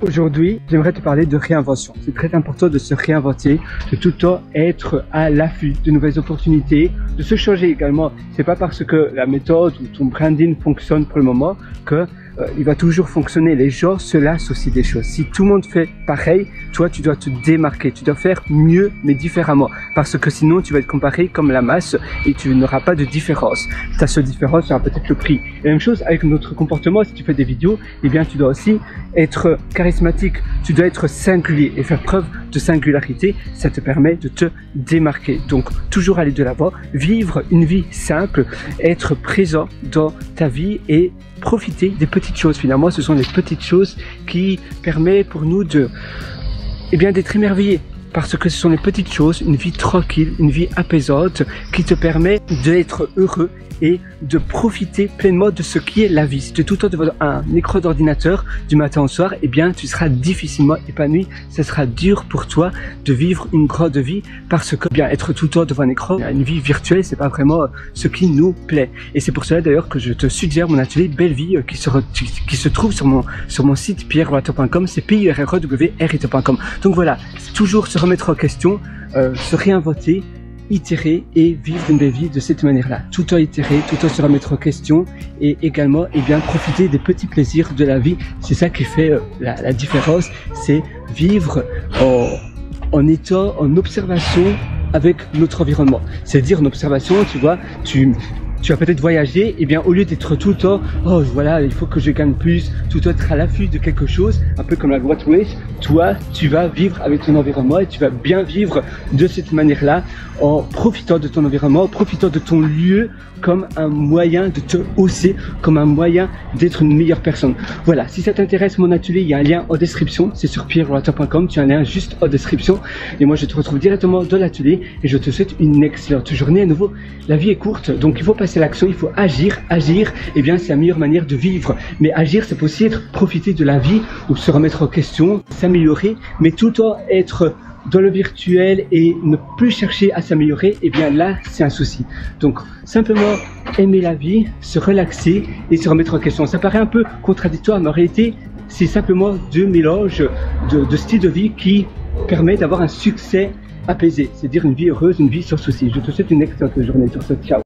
Aujourd'hui, j'aimerais te parler de réinvention. C'est très important de se réinventer, de tout le temps être à l'affût de nouvelles opportunités, de se changer également. C'est pas parce que la méthode ou ton branding fonctionne pour le moment que il va toujours fonctionner. Les gens se lassent aussi des choses. Si tout le monde fait pareil, toi tu dois te démarquer, tu dois faire mieux mais différemment, parce que sinon tu vas être comparé comme la masse et tu n'auras pas de différence. Ta seule différence sera peut-être le prix. Et la même chose avec notre comportement. Si tu fais des vidéos, eh bien tu dois aussi être charismatique, tu dois être singulier et faire preuve de singularité. Ça te permet de te démarquer. Donc toujours aller de l'avant, vivre une vie simple, être présent dans ta vie et profiter des petites choses. Finalement, ce sont les petites choses qui permettent pour nous de, d'être émerveillés. Parce que ce sont les petites choses, une vie tranquille, une vie apaisante qui te permet d'être heureux et de profiter pleinement de ce qui est la vie. Si tu es tout le temps devant un écran d'ordinateur du matin au soir, eh bien tu seras difficilement épanoui. Ce sera dur pour toi de vivre une grande vie parce que être tout le temps devant un écran, une vie virtuelle, c'est pas vraiment ce qui nous plaît. Et c'est pour cela d'ailleurs que je te suggère mon atelier Belle Vie qui se trouve sur mon site pierrewriter.com, c'est pierrewriter.com. Donc voilà, toujours se remettre en question, se réinventer, itérer et vivre une belle vie de cette manière-là. Tout le temps itérer, tout le temps se remettre en question et également profiter des petits plaisirs de la vie. C'est ça qui fait la différence, c'est vivre en étant en observation avec notre environnement. C'est-à-dire en observation, tu vois, tu vas peut-être voyager, au lieu d'être tout le temps, oh voilà, il faut que je gagne plus, tout le temps être à l'affût de quelque chose, un peu comme la loi de Waze, toi, tu vas vivre avec ton environnement et tu vas bien vivre de cette manière-là, en profitant de ton environnement, en profitant de ton lieu comme un moyen de te hausser, comme un moyen d'être une meilleure personne. Voilà, si ça t'intéresse, mon atelier, il y a un lien en description, c'est sur pierrewriter.com, tu as un lien juste en description et moi je te retrouve directement dans l'atelier et je te souhaite une excellente journée. À nouveau, la vie est courte, donc il faut passer l'action, il faut agir, c'est la meilleure manière de vivre. Mais agir, c'est aussi profiter de la vie ou se remettre en question, s'améliorer, mais tout le temps être dans le virtuel et ne plus chercher à s'améliorer, là c'est un souci. Donc simplement aimer la vie, se relaxer et se remettre en question. Ça paraît un peu contradictoire, mais en réalité c'est simplement deux mélanges de styles de vie qui permettent d'avoir un succès apaisé, c'est-à-dire une vie heureuse, une vie sans souci. Je te souhaite une excellente journée sur ce. Ciao.